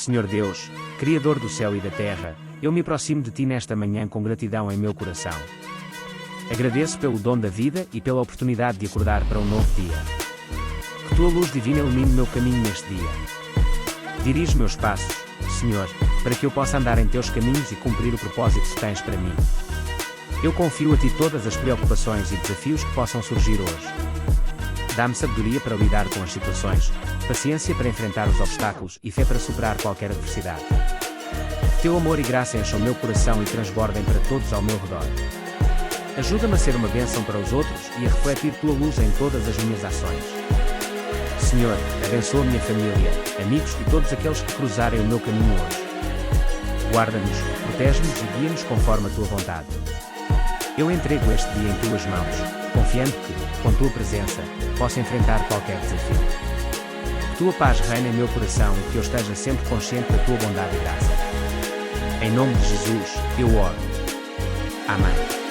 Senhor Deus, Criador do céu e da terra, eu me aproximo de Ti nesta manhã com gratidão em meu coração. Agradeço pelo dom da vida e pela oportunidade de acordar para um novo dia. Que Tua luz divina ilumine meu caminho neste dia. Dirige meus passos, Senhor, para que eu possa andar em Teus caminhos e cumprir o propósito que Tens para mim. Eu confio a Ti todas as preocupações e desafios que possam surgir hoje. Dá-me sabedoria para lidar com as situações, paciência para enfrentar os obstáculos e fé para superar qualquer adversidade. Que Teu amor e graça encham meu coração e transbordem para todos ao meu redor. Ajuda-me a ser uma bênção para os outros e a refletir Tua luz em todas as minhas ações. Senhor, abençoa minha família, amigos e todos aqueles que cruzarem o meu caminho hoje. Guarda-nos, protege-nos e guia-nos conforme a Tua vontade. Eu entrego este dia em Tuas mãos, confiando que, com Tua presença, posso enfrentar qualquer desafio. Que Tua paz reine em meu coração e que eu esteja sempre consciente da Tua bondade e graça. Em nome de Jesus, eu oro. Amém.